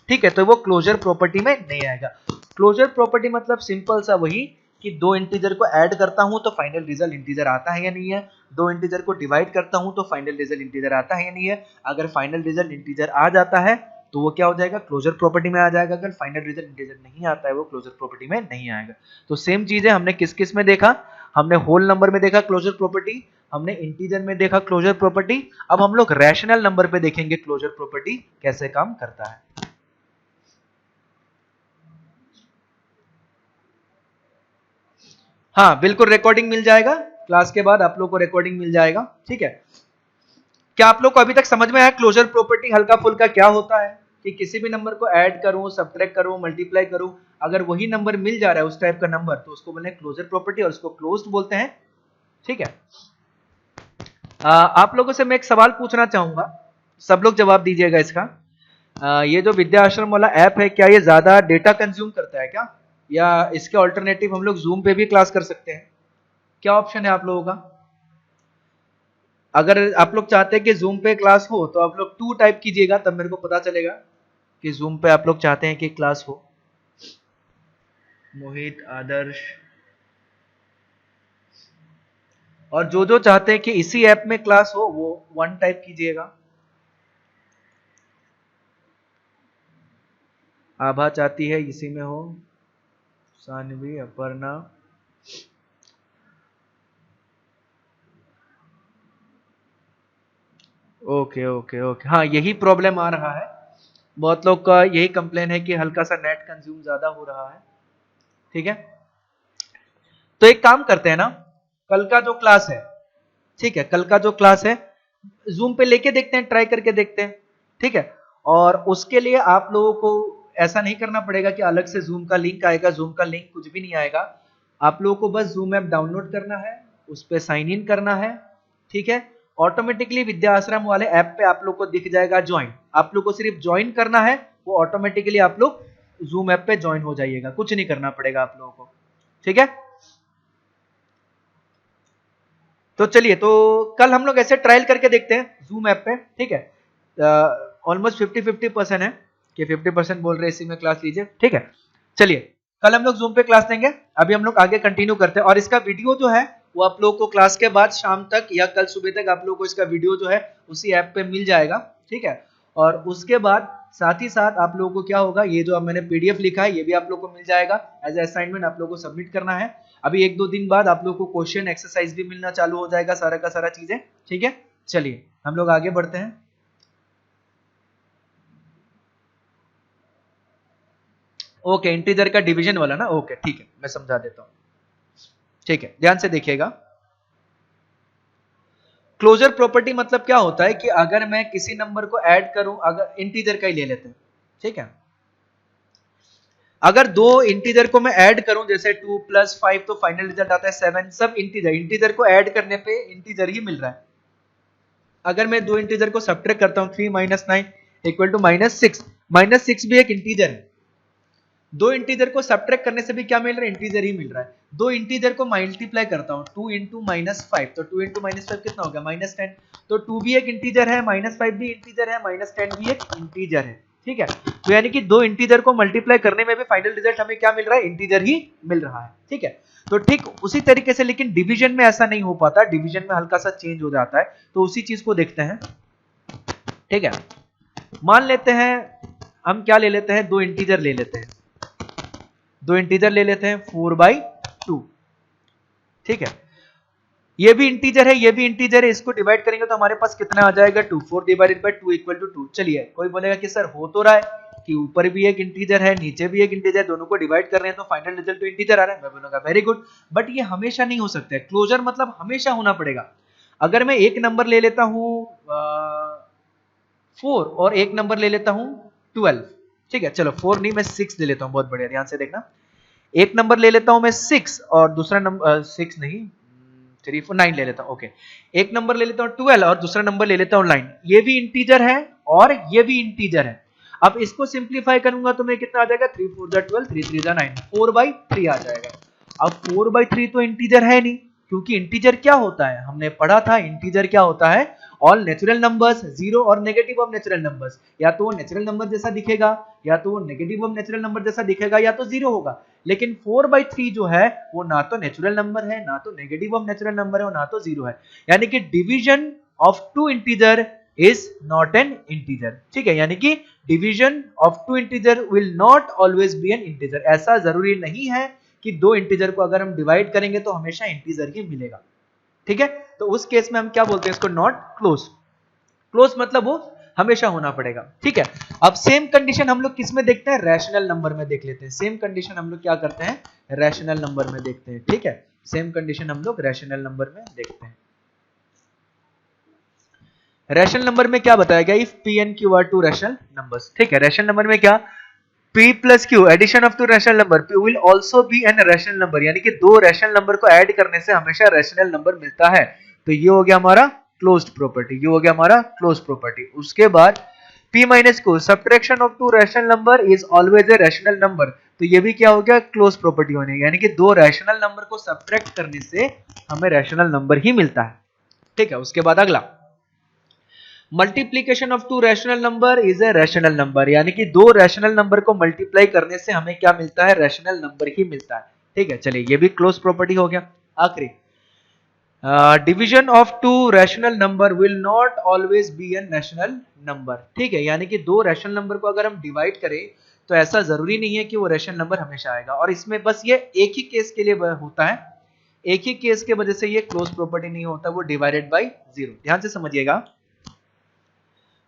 ठीक है, तो वो क्लोजर प्रॉपर्टी में नहीं आएगा। क्लोजर प्रॉपर्टी मतलब सिंपल सा वही कि दो इंटीजर को ऐड करता हूं तो फाइनल रिजल्ट इंटीजर आता है या नहीं है, दो इंटीजर को डिवाइड करता हूं तो फाइनल रिजल्ट इंटीजर आता है या नहीं है। अगर फाइनल रिजल्ट इंटीजर आ जाता है तो वो क्या हो जाएगा, क्लोजर प्रॉपर्टी में आ जाएगा। अगर फाइनल रिजल्ट इंटीजर नहीं आता है वो क्लोजर प्रॉपर्टी में नहीं आएगा। तो सेम चीज है, हमने किस किस में देखा, हमने होल नंबर में देखा क्लोजर प्रॉपर्टी, हमने इंटीजर में देखा क्लोजर प्रॉपर्टी, अब हम लोग रैशनल नंबर पे देखेंगे क्लोजर प्रॉपर्टी कैसे काम करता है। हाँ बिल्कुल, रिकॉर्डिंग मिल जाएगा, क्लास के बाद आप लोग को रिकॉर्डिंग मिल जाएगा। ठीक है, क्या आप लोग को अभी तक समझ में आया क्लोजर प्रॉपर्टी हल्का फुल्का क्या होता है, कि किसी भी नंबर को ऐड करूं, सब्ट्रैक्ट करूं, मल्टीप्लाई करूं, अगर वही नंबर मिल जा रहा है उस टाइप का नंबर तो उसको बोलते हैं क्लोजर प्रॉपर्टी और उसको क्लोज्ड बोलते हैं। ठीक है, आप लोगों से मैं एक सवाल पूछना चाहूंगा, सब लोग जवाब दीजिएगा इसका। ये जो विद्या आश्रम वाला ऐप है क्या ये ज्यादा डेटा कंज्यूम करता है क्या, या इसके ऑल्टरनेटिव हम लोग जूम पे भी क्लास कर सकते हैं, क्या ऑप्शन है आप लोगों का। अगर आप लोग चाहते हैं कि जूम पे क्लास हो तो आप लोग 2 टाइप कीजिएगा, तब मेरे को पता चलेगा कि जूम पे आप लोग चाहते हैं कि क्लास हो। मोहित, आदर्श, और जो जो चाहते हैं कि इसी ऐप में क्लास हो वो 1 टाइप कीजिएगा। आभा चाहती है इसी में हो, Sanvi, Aparna, okay okay okay, हाँ यही प्रॉब्लम आ रहा है बहुत लोग का यही कंप्लेन है कि हल्का सा नेट कंज्यूम ज्यादा हो रहा है। ठीक है, तो एक काम करते हैं ना, कल का जो क्लास है, ठीक है, कल का जो क्लास है जूम पे लेके देखते हैं, ट्राई करके देखते हैं। ठीक है, और उसके लिए आप लोगों को ऐसा नहीं करना पड़ेगा कि अलग से जूम का लिंक आएगा, जूम का लिंक कुछ भी नहीं आएगा। आप लोगों को बस जूम ऐप डाउनलोड करना है, उस पर साइन इन करना है। ठीक है, ऑटोमेटिकली विद्या आश्रम वाले ऐप पे आप लोग को दिख जाएगा ज्वाइन, आप लोग को सिर्फ ज्वाइन करना है, वो ऑटोमेटिकली आप लोग जूम ऐप पे ज्वाइन हो जाइएगा, कुछ नहीं करना पड़ेगा आप लोगों को। ठीक है, तो चलिए, तो कल हम लोग ऐसे ट्रायल करके देखते हैं जूम ऐप पे। ठीक है, ऑलमोस्ट 50-50% है कि 50% बोल रहे इसी में क्लास लीजिए। ठीक है, चलिए कल हम लोग जूम पे क्लास देंगे, अभी हम लोग आगे कंटिन्यू करते हैं। और इसका वीडियो जो है वो आप लोगों को क्लास के बाद शाम तक या कल सुबह तक आप लोगों को इसका वीडियो जो है उसी ऐप पे मिल जाएगा। ठीक है, और उसके बाद साथ ही साथ आप लोगों को क्या होगा, ये जो अब मैंने पीडीएफ लिखा है ये भी आप लोगों को मिल जाएगा एज ए असाइनमेंट, आप लोगों को सबमिट करना है। अभी 1-2 दिन बाद आप लोगों को क्वेश्चन एक्सरसाइज भी मिलना चालू हो जाएगा, सारा का सारा चीजें। ठीक है, चलिए हम लोग आगे बढ़ते हैं। ओके, इंटीजर का डिवीजन वाला ना, ओके ठीक है, मैं समझा देता हूं। ठीक है, ध्यान से देखिएगा। क्लोजर प्रॉपर्टी मतलब क्या होता है कि अगर मैं किसी नंबर को ऐड करूं, अगर इंटीजर का ही ले लेते हैं, ठीक है, अगर दो इंटीजर को मैं ऐड करूं जैसे 2 + 5 तो फाइनल रिजल्ट आता है 7, सब इंटीजर, इंटीजर को ऐड करने पे इंटीजर ही मिल रहा है। अगर मैं दो इंटीजर को सब्ट्रैक्ट करता हूं 3 - 9 = -6, -6 भी एक इंटीजर है। दो इंटीजर को सब्ट्रैक्ट करने से भी क्या मिल रहा है, इंटीजर ही मिल रहा है। दो इंटीजर को मल्टीप्लाई करता हूं 2 × -5 तो 2 × -5 कितना हो गया, -10, तो 2 भी एक इंटीजर है, -5 भी इंटीजर है, -10 भी एक इंटीजर है। ठीक है, तो यानी कि दो इंटीजर को मल्टीप्लाई करने में भी फाइनल रिजल्ट हमें क्या मिल रहा है, इंटीजर ही मिल रहा है। ठीक है, तो ठीक उसी तरीके से लेकिन डिवीजन में ऐसा नहीं हो पाता, डिवीजन में हल्का सा चेंज हो जाता है, तो उसी चीज को देखते हैं। ठीक है, मान लेते हैं हम क्या ले लेते हैं, दो इंटीजर ले लेते हैं, दो इंटीजर ले लेते हैं 4/2। ठीक है, ये भी इंटीजर है, ये भी इंटीजर है, इसको डिवाइड करेंगे तो हमारे पास कितना आ जाएगा 2, 4 / 2 = 2। चलिए, कोई बोलेगा कि सर हो तो रहा है कि ऊपर भी एक इंटीजर है नीचे भी एक इंटीजर, दोनों को डिवाइड कर रहे हैं तो फाइनल रिजल्ट तो इंटीजर आ रहा है। मैं बोलूंगा वेरी गुड, बट ये हमेशा नहीं हो सकता है। क्लोजर मतलब हमेशा होना पड़ेगा। अगर मैं एक नंबर ले लेता हूं 4 और एक नंबर ले लेता हूं 12, ठीक है, चलो 4 नहीं मैं 6 ले लेता हूं, बहुत बढ़िया, ध्यान से देखना। एक नंबर ले लेता हूं मैं 6 और दूसरा नंबर 6 नहीं 3 4 9 ले लेता हूं। ओके, एक नंबर ले लेता हूं 12 और दूसरा नंबर ले लेता हूं 9। ये भी इंटीजर है और ये भी इंटीजर है। अब इसको सिंप्लीफाई करूंगा तो मैं कितना आ जाएगा, 3 4 12, 3 3 9, 4/3 आ जाएगा। अब 4/3 तो इंटीजर है नहीं, क्योंकि इंटीजर क्या होता है, हमने पढ़ा था इंटीजर क्या होता है, ऑल नेचुरल नंबर्स, जीरो और नेगेटिव ऑफ नेचुरल नंबर्स। या तो वो नेचुरल नंबर जैसा दिखेगा, या तो वो नेगेटिव ऑफ नेचुरल नंबर जैसा दिखेगा, या तो जीरो होगा। लेकिन 4/3 जो है वो ना तो नेचुरल नंबर है, ना तो नेगेटिव ऑफ नेचुरल नंबर है, और ना तो जीरो है। यानी कि division of two integer is not an integer. ठीक है, यानी कि division of two integer will not always be an integer. ऐसा जरूरी नहीं है कि दो इंटीजर को अगर हम डिवाइड करेंगे तो हमेशा इंटीजर ही मिलेगा। ठीक है, तो उस केस में हम क्या बोलते हैं इसको, नॉट क्लोज। क्लोज मतलब वो हमेशा होना पड़ेगा। ठीक है, अब सेम कंडीशन हम लोग किस में देखते हैं, रैशनल नंबर में देख लेते हैं। सेम कंडीशन हम लोग क्या करते हैं, रैशनल नंबर में देखते हैं। ठीक है, सेम कंडीशन हम लोग रैशनल नंबर में देखते हैं। रैशनल नंबर में क्या बताया गया, if p and q are two rational numbers. ठीक है, रैशनल नंबर में क्या, p + q addition of two rational number, p will also be an rational number, यानी कि दो रैशनल नंबर को ऐड करने से हमेशा रैशनल नंबर मिलता है। तो ये हो गया हमारा क्लोज्ड प्रॉपर्टी, ये हो गया हमारा क्लोज्ड प्रॉपर्टी। उसके बाद p - q subtraction of two rational number is always a rational number, तो ये भी क्या हो गया, क्लोज्ड प्रॉपर्टी होने, यानी कि दो रैशनल नंबर को सब्ट्रैक्ट करने से हमें रैशनल नंबर ही मिलता है। ठीक है, उसके बाद अगला, multiplication of two rational number is a rational number, यानी कि दो रैशनल नंबर को मल्टीप्लाई करने से हमें क्या मिलता है, रैशनल नंबर ही मिलता है। ठीक है, चलिए ये भी क्लोज प्रॉपर्टी हो गया। आखिरी, division of two rational number will not always be an rational number. ठीक है, यानी कि दो रैशनल नंबर को अगर हम डिवाइड करें तो ऐसा जरूरी नहीं है कि वो रैशनल नंबर हमेशा आएगा, और इसमें बस ये एक ही केस के लिए होता है, एक ही केस के वजह से ये क्लोज प्रॉपर्टी नहीं होता, वो डिवाइडेड बाई जीरो। ध्यान से समझिएगा,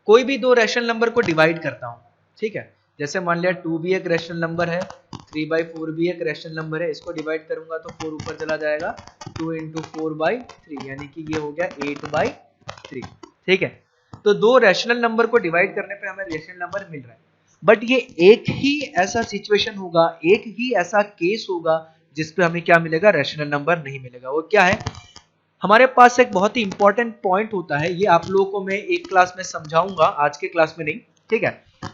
कोई भी दो रैशनल नंबर को डिवाइड करता हूं, ठीक है, जैसे मान लिया 2 भी एक रैशनल नंबर है, 3/4 भी एक रैशनल नंबर है, इसको डिवाइड करूंगा तो 4 ऊपर चला जाएगा, 2 × 4/3 यानी कि ये हो गया 8/3। ठीक है, तो दो रैशनल नंबर को डिवाइड करने पे हमें रैशनल नंबर मिल रहा है, बट ये एक ही ऐसा सिचुएशन होगा, एक ही ऐसा केस होगा जिसपे हमें क्या मिलेगा, रैशनल नंबर नहीं मिलेगा। वो क्या है, हमारे पास एक बहुत ही इंपॉर्टेंट पॉइंट होता है, ये आप लोगों को मैं एक क्लास में समझाऊंगा, आज के क्लास में नहीं। ठीक है,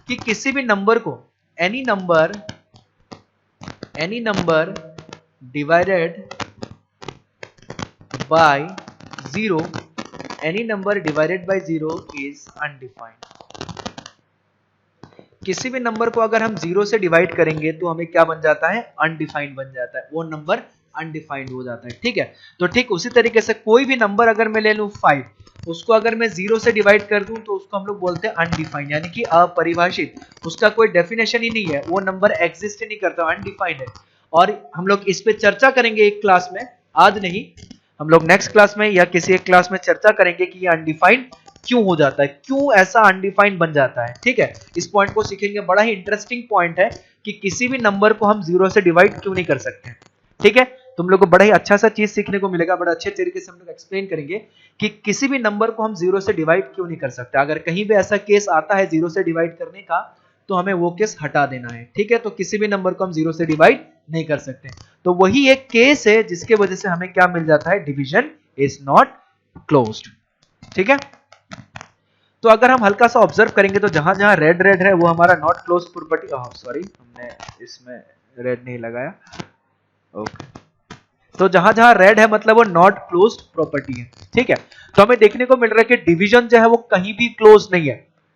कि किसी भी नंबर को any number divided by 0, any number divided by 0 is undefined. किसी भी नंबर को अगर हम 0 से डिवाइड करेंगे तो हमें क्या बन जाता है, अनडिफाइंड बन जाता है, वो नंबर अनडिफाइंड हो जाता है। ठीक है, तो ठीक उसी तरीके से कोई भी नंबर अगर मैं ले लूं 5, उसको अगर मैं 0 से डिवाइड कर दूं तो उसको हम लोग बोलते हैं अनडिफाइंड, यानी कि अपरिभाषित, उसका कोई डेफिनेशन ही नहीं है, वो नंबर एग्जिस्ट ही नहीं करता, अनडिफाइंड है। और हम लोग इस पे चर्चा करेंगे एक क्लास में, आज नहीं, हम लोग नेक्स्ट क्लास में या किसी एक क्लास में चर्चा करेंगे कि ये अनडिफाइंड क्यों हो जाता है, क्यों ऐसा अनडिफाइंड बन जाता है। ठीक है, इस पॉइंट को सीखेंगे, बड़ा ही इंटरेस्टिंग पॉइंट है कि किसी भी नंबर को हम 0 से डिवाइड क्यों नहीं कर सकते। ठीक है, तुम लोग को बड़ा ही अच्छा सा चीज सीखने को मिलेगा, बड़ा अच्छे तरीके से हम लोग एक्सप्लेन करेंगे कि किसी भी नंबर को हम 0 से डिवाइड क्यों नहीं कर सकते। अगर कहीं भी ऐसा केस आता है 0 से डिवाइड करने का, तो हमें वो केस हटा देना है। ठीक है, तो किसी भी नंबर को हम 0 से डिवाइड नहीं कर सकते, तो वही एक केस है जिसके वजह से हमें क्या मिल जाता है, डिवीजन इज नॉट क्लोज्ड। ठीक है, तो अगर हम हल्का सा ऑब्जर्व करेंगे तो जहां जहां रेड रेड है वो हमारा नॉट क्लोज प्रॉपर्टी, सॉरी हमने इसमें रेड नहीं लगाया, ओके, तो जहां जहां रेड है मतलब वो नॉट क्लोज्ड प्रॉपर्टी है। ठीक है, तो हमें देखने को मिल रहा है कि डिवीजन जो है वो कहीं भी क्लोज नहीं है,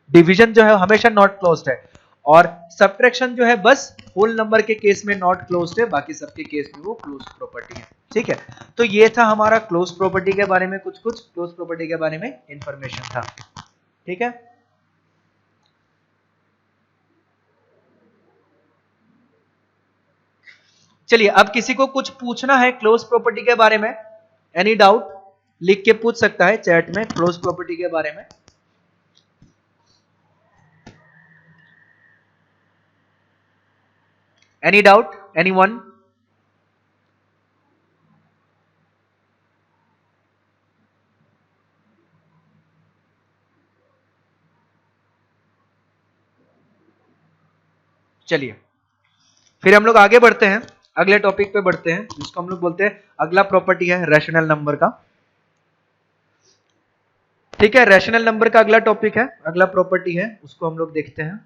डिवीजन जो है हमेशा नॉट क्लोज्ड है, और सब्ट्रैक्शन जो है बस होल नंबर के केस में नॉट क्लोज्ड है, बाकी सबके केस में वो क्लोज्ड प्रॉपर्टी है। ठीक है, तो ये था हमारा क्लोज प्रॉपर्टी के बारे में, कुछ क्लोज प्रॉपर्टी के बारे में इंफॉर्मेशन था। ठीक है, चलिए अब किसी को कुछ पूछना है क्लोज प्रॉपर्टी के बारे में, एनी डाउट लिख के पूछ सकता है चैट में क्लोज प्रॉपर्टी के बारे में। Any doubt, anyone? चलिए फिर हम लोग आगे बढ़ते हैं, अगले टॉपिक पे बढ़ते हैं, जिसको हम लोग बोलते हैं, अगला प्रॉपर्टी है रैशनल नंबर का। ठीक है, रैशनल नंबर का अगला टॉपिक है, अगला प्रॉपर्टी है, उसको हम लोग देखते हैं।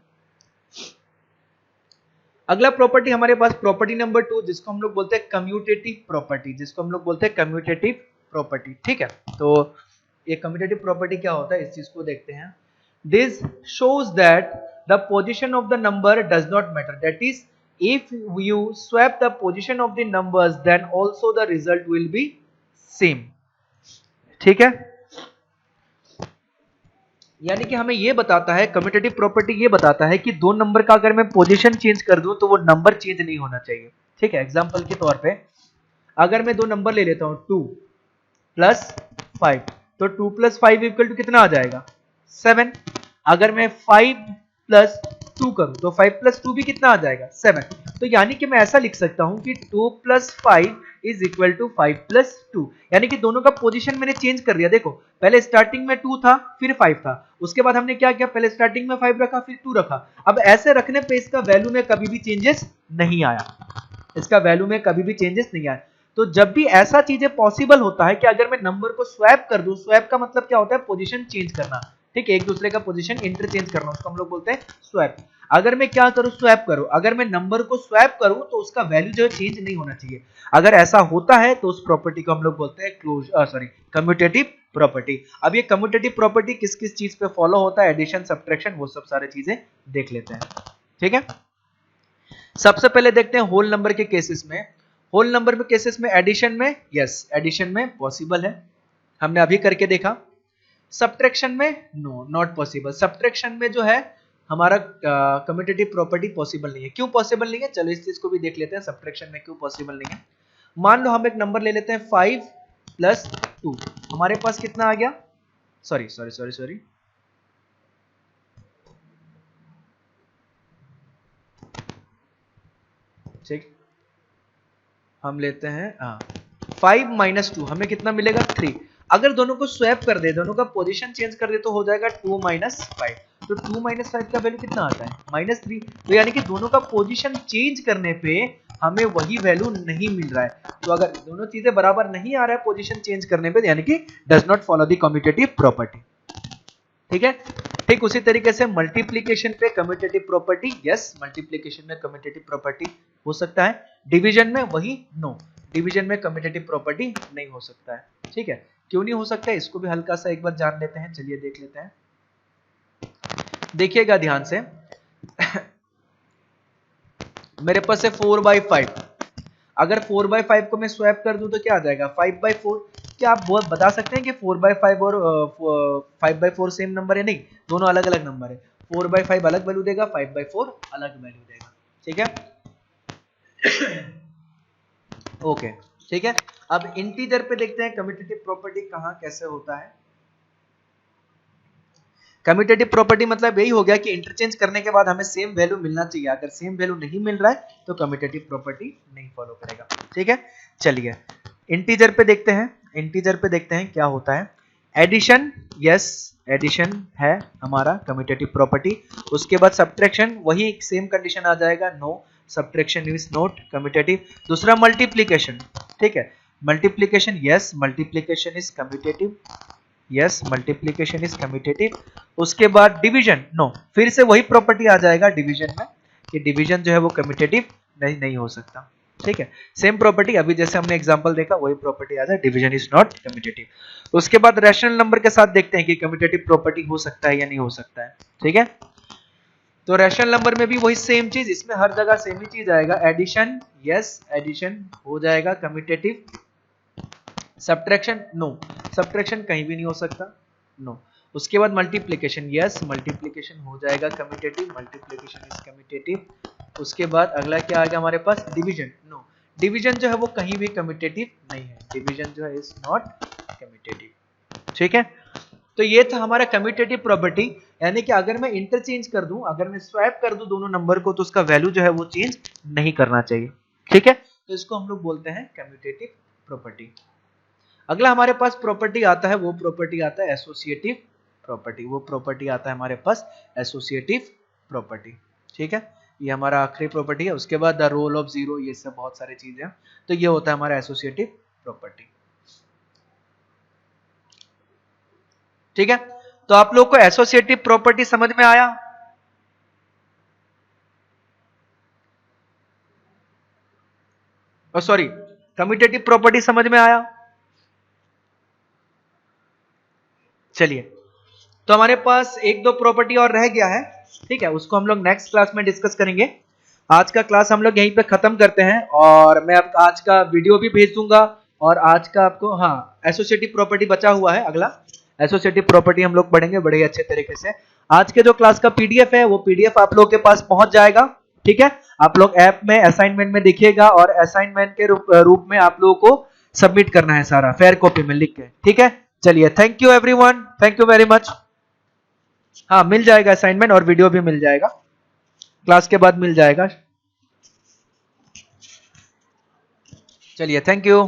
अगला प्रॉपर्टी हमारे पास प्रॉपर्टी नंबर 2, जिसको हम लोग बोलते हैं कम्यूटेटिव प्रॉपर्टी, जिसको हम लोग बोलते हैं कम्यूटेटिव प्रॉपर्टी। ठीक है, तो ये कम्यूटेटिव प्रॉपर्टी क्या होता है, इस चीज को देखते हैं। This shows that the position of the number does not matter, that is if you swap the position of the numbers then also the result will be same। ठीक है, यानी कि हमें ये बताता है, कम्यूटेटिव प्रॉपर्टी ये बताता है कि दो नंबर का अगर मैं पोजीशन चेंज कर दूं तो वो नंबर चेंज नहीं होना चाहिए। ठीक है, एग्जांपल के तौर पे अगर मैं दो नंबर ले लेता हूं 2 + 5, तो 2 + 5 = कितना आ जाएगा, 7। अगर मैं 5 + 2 करूं तो 5 + 2 भी कितना आ जाएगा, 7। तो यानी कि मैं ऐसा लिख सकता हूं कि 2 + 5 = 5 + 2, यानी कि दोनों का पोजीशन मैंने चेंज कर दिया। देखो पहले स्टार्टिंग में 2 था, फिर 5 था, उसके बाद हमने क्या किया, पहले स्टार्टिंग में 5 रखा, फिर 2 रखा। अब ऐसे रखने पे इसका वैल्यू में कभी भी चेंजेस नहीं आया, इसका वैल्यू में कभी भी चेंजेस नहीं आया। तो जब भी ऐसा चीजें पॉसिबल होता है कि अगर मैं नंबर को स्वैप कर दूं, स्वैप का मतलब क्या होता है, पोजीशन चेंज करना। ठीक है, एक दूसरे का पोजीशन इंटरचेंज करना, उसको हम लोग बोलते हैं स्वैप। अगर मैं क्या करूं, स्वैप करूं, अगर मैं नंबर को स्वैप करूं तो उसका वैल्यू जो है चेंज नहीं होना चाहिए। अगर ऐसा होता है तो उस प्रॉपर्टी को हम लोग बोलते हैं कम्यूटेटिव प्रॉपर्टी। अब ये कम्यूटेटिव प्रॉपर्टी किस किस चीज पे फॉलो होता है, एडिशन, सब्ट्रैक्शन, वो सब सारे चीजें देख लेते हैं। ठीक है, सबसे पहले देखते हैं होल नंबर के केसेस में। होल नंबर के केसेस में एडिशन में, यस एडिशन में पॉसिबल है, हमने अभी करके देखा। सब्ट्रैक्शन में नो, नॉट पॉसिबल। सब्ट्रैक्शन में जो है हमारा कम्यूटेटिव प्रॉपर्टी पॉसिबल नहीं है। क्यों पॉसिबल नहीं है, चलो इस चीज को भी देख लेते हैं, सब्ट्रैक्शन में क्यों पॉसिबल नहीं है। मान लो हम एक नंबर ले लेते हैं 5 + 2, हमारे पास कितना आ गया, सॉरी ठीक, हम लेते हैं 5 माइनस 2, हमें कितना मिलेगा 3। अगर दोनों को स्वैप कर दे, दोनों का पोजीशन चेंज कर दे तो हो जाएगा 2 माइनस 5। तो 2 माइनस 5 का वैल्यू कितना आता है -3। तो यानी कि दोनों का पोजीशन चेंज करने पे हमें वही वैल्यू नहीं मिल रहा है। तो अगर दोनों चीजें बराबर नहीं आ रहा है पोजीशन चेंज करने पे, यानी कि does not follow the commutative property. ठीक है, ठीक उसी तरीके से मल्टीप्लीकेशन पे कम्यूटेटिव प्रॉपर्टी, यस मल्टीप्लीकेशन में कम्यूटेटिव प्रॉपर्टी हो सकता है। डिवीजन में वही नो, डिवीजन में कम्यूटेटिव प्रॉपर्टी नहीं हो सकता है। ठीक है, क्यों नहीं हो सकता है इसको भी हल्का सा एक बार जान लेते हैं। चलिए देख लेते हैं, देखिएगा ध्यान से। मेरे पास है 4/5, अगर 4/5 को मैं स्वैप कर दूं तो क्या आ जाएगा 5/4। क्या आप बहुत बता सकते हैं कि 4/5 और 5/4 सेम नंबर है? नहीं, दोनों अलग अलग नंबर है। 4/5 अलग वैल्यू देगा, 5/4 अलग वैल्यू देगा। ठीक है, ओके ठीक है। अब इंटीजर पे देखते हैं कम्यूटेटिव प्रॉपर्टी कहां कैसे होता है। कम्यूटेटिव प्रॉपर्टी मतलब यही हो गया कि इंटरचेंज करने के बाद हमें सेम वैल्यू मिलना चाहिए। अगर सेम वैल्यू नहीं मिल रहा है तो कम्यूटेटिव प्रॉपर्टी नहीं फॉलो करेगा। ठीक है, चलिए इंटीजर पे देखते हैं। इंटीजर पे देखते हैं क्या होता है। एडिशन, यस एडिशन है हमारा कम्यूटेटिव प्रॉपर्टी। उसके बाद सब्ट्रैक्शन, वही सेम कंडीशन आ जाएगा, no subtraction is not commutative. दूसरा मल्टीप्लीकेशन, ठीक है multiplication, yes multiplication is commutative, yes multiplication is commutative. उसके बाद डिवीजन, नो फिर से वही प्रॉपर्टी आ जाएगा डिवीजन में कि डिवीजन जो है वो कम्यूटेटिव नहीं हो सकता। ठीक है, सेम प्रॉपर्टी अभी जैसे हमने एग्जांपल देखा वही प्रॉपर्टी आ जाए, डिवीजन इज नॉट कम्यूटेटिव। उसके बाद रैशनल नंबर के साथ देखते हैं कि कम्यूटेटिव प्रॉपर्टी हो सकता है या नहीं हो सकता है। ठीक है, तो रैशनल नंबर में भी वही सेम चीज, इसमें हर जगह सेम ही चीज आएगा। एडिशन, यस एडिशन हो जाएगा कम्यूटेटिव। सब्ट्रैक्शन, नो सब्ट्रैक्शन कहीं भी नहीं हो सकता, नो। उसके बाद मल्टीप्लिकेशन, यस मल्टीप्लिकेशन हो जाएगा कम्यूटेटिव, मल्टीप्लिकेशन इज कम्यूटेटिव। उसके बाद अगला क्या आ गया हमारे पास, डिवीजन, नो डिवीजन जो है वो कहीं भी कम्यूटेटिव नहीं है, डिवीजन जो है इज नॉट कम्यूटेटिव। ठीक है, तो ये था हमारा कम्यूटेटिव प्रॉपर्टी, यानी कि अगर मैं इंटरचेंज कर दूं, अगर मैं स्वैप कर दूं दोनों नंबर को तो उसका वैल्यू जो है वो चेंज नहीं करना चाहिए। ठीक है, तो इसको हम लोग बोलते हैं कम्यूटेटिव प्रॉपर्टी। अगला हमारे पास प्रॉपर्टी आता है, वो प्रॉपर्टी आता है एसोसिएटिव प्रॉपर्टी। वो प्रॉपर्टी आता है हमारे पास एसोसिएटिव प्रॉपर्टी। ठीक है, ये हमारा आखिरी प्रॉपर्टी है। उसके बाद द रोल ऑफ जीरो, ये सब बहुत सारी चीजें हैं। तो ये होता है हमारा एसोसिएटिव प्रॉपर्टी। ठीक है, तो आप लोग को एसोसिएटिव प्रॉपर्टी समझ में आया? सॉरी, कम्यूटेटिव प्रॉपर्टी समझ में आया? चलिए, तो हमारे पास एक दो प्रॉपर्टी और रह गया है। ठीक है, उसको हम लोग नेक्स्ट क्लास में डिस्कस करेंगे। आज का क्लास हम लोग यहीं पे खत्म करते हैं, और मैं आपको आज का वीडियो भी भेज दूंगा। और आज का आपको एसोसिएटिव प्रॉपर्टी बचा हुआ है, अगला एसोसिएटिव प्रॉपर्टी हम लोग पढ़ेंगे बड़े अच्छे तरीके से। आज के जो क्लास का पीडीएफ है वो पीडीएफ आप लोग के पास पहुंच जाएगा। ठीक है, आप लोग ऐप में असाइनमेंट में देखिएगा, और असाइनमेंट के रूप में आप लोगों को सबमिट करना है सारा फेयर कॉपी में लिख के। ठीक है, चलिए thank you everyone, thank you very much. हाँ, मिल जाएगा असाइनमेंट और वीडियो भी मिल जाएगा, क्लास के बाद मिल जाएगा। चलिए थैंक यू।